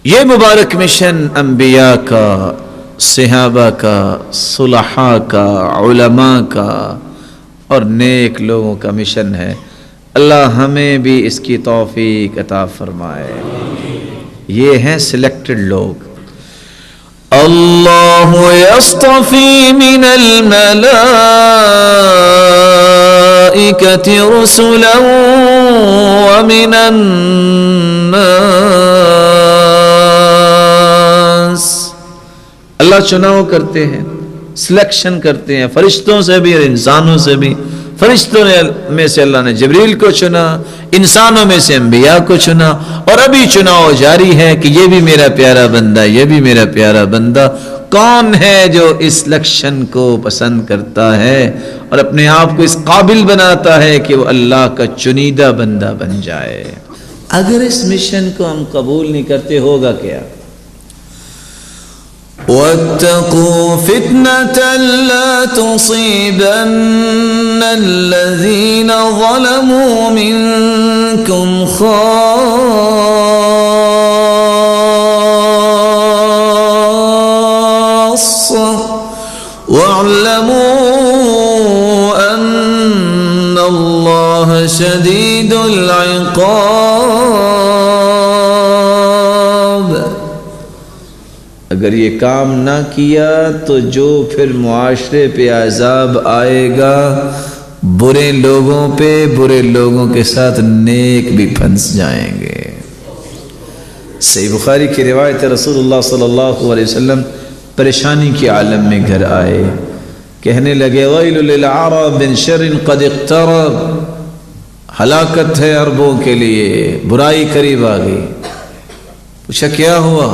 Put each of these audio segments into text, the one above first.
یہ مبارک مشن انبیاء کا، صحابہ کا، صلحاء کا، علماء کا اور نیک لوگوں کا مشن ہے۔ اللہ ہمیں بھی اس کی توفیق عطا فرمائے۔ یہ ہیں سلیکٹڈ لوگ۔ اللہ یصطفی من الملائکۃ رسلا ومن الناس۔ اللہ چناؤ کرتے ہیں، سلیکشن کرتے ہیں، فرشتوں سے بھی اور انسانوں سے بھی۔ فرشتوں میں سے اللہ نے جبریل کو چنا، انسانوں میں سے انبیاء کو چنا، اور ابھی چناؤ جاری ہے کہ یہ بھی میرا پیارا بندہ، یہ بھی میرا پیارا بندہ۔ کون ہے جو اس سلیکشن کو پسند کرتا ہے اور اپنے آپ کو اس قابل بناتا ہے کہ وہ اللہ کا چنیدہ بندہ بن جائے؟ اگر اس مشن کو ہم قبول نہیں کرتے ہوگا کیا؟ وَاتَّقُوا فِتْنَةً لَا تُصِيبَنَّ الَّذِينَ ظَلَمُوا مِنكُمْ خَاصَّةً وَاعْلَمُوا أَنَّ اللَّهَ شَدِيدُ الْعِقَابِ۔ اگر یہ کام نہ کیا تو جو پھر معاشرے پہ عذاب آئے گا، برے لوگوں پہ، برے لوگوں کے ساتھ نیک بھی پھنس جائیں گے۔ صحیح بخاری کی روایت، رسول اللہ صلی اللہ علیہ وسلم پریشانی کے عالم میں گھر آئے، کہنے لگے ویل للعرب من شر قد اقترب، ہلاکت ہے عربوں کے لیے، برائی قریب آ گئی۔ پوچھا کیا ہوا؟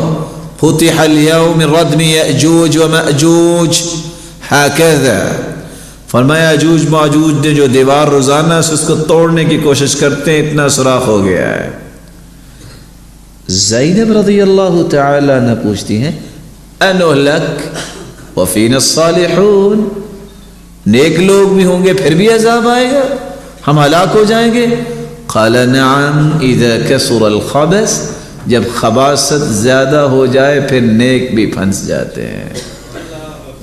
فتح اليوم من ردم یأجوج ومأجوج ہکذا، فرمایا یأجوج ماجوج نے جو دیوار روزانہ سے اس کو توڑنے کی کوشش کرتے ہیں، اتنا سوراخ ہو گیا ہے۔ زینب رضی اللہ تعالی عنہ پوچھتی ہیں انہلک وفینا الصالحون، نیک لوگ بھی ہوں گے پھر بھی عذاب آئے گا، ہم ہلاک ہو جائیں گے؟ قال نعم اذا کثر الخبث، جب خباثت زیادہ ہو جائے پھر نیک بھی پھنس جاتے ہیں۔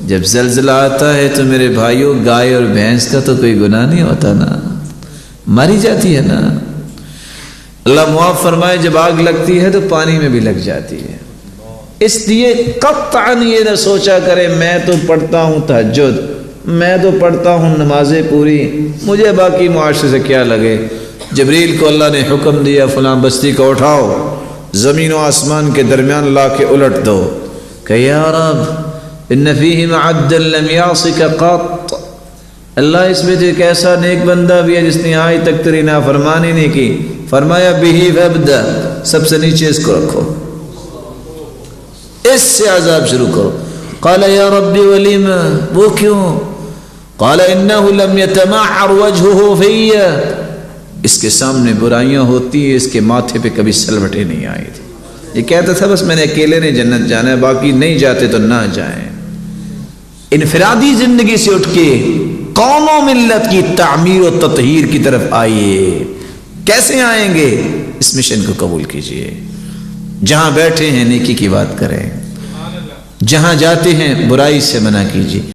جب زلزلہ آتا ہے تو میرے بھائیوں، گائے اور بھینس کا تو کوئی گناہ نہیں ہوتا نا، ماری جاتی ہے نا۔ اللہ معاف فرمائے، جب آگ لگتی ہے تو پانی میں بھی لگ جاتی ہے۔ اس لیے قطعاً یہ نہ سوچا کرے میں تو پڑھتا ہوں تہجد، میں تو پڑھتا ہوں نمازیں پوری، مجھے باقی معاشرے سے کیا لگے۔ جبریل کو اللہ نے حکم دیا فلاں بستی کو اٹھاؤ، زمین و آسمان کے درمیان لا کے الٹ دو، کہ یا رب ان فیہم عبدا لم یعصک قط، اللہ اس میں تو ایک ایسا نیک بندہ بھی ہے جس نے آج تک تیری نافرمانی نہیں کی۔ فرمایا بہی وابدا، سب سے نیچے اس کو رکھو، اس سے عذاب شروع کرو۔ قال یا رب ولم، وہ کیوں؟ قال انہ لم یتمعر وجہہ فی، اس کے سامنے برائیاں ہوتی ہیں، اس کے ماتھے پہ کبھی سلوٹیں نہیں آئی تھی۔ یہ کہتا تھا بس میں نے اکیلے نے جنت جانا ہے، باقی نہیں جاتے تو نہ جائیں۔ انفرادی زندگی سے اٹھ کے قوم و ملت کی تعمیر و تطہیر کی طرف آئیے۔ کیسے آئیں گے؟ اس مشن کو قبول کیجئے۔ جہاں بیٹھے ہیں نیکی کی بات کریں، جہاں جاتے ہیں برائی سے منع کیجئے۔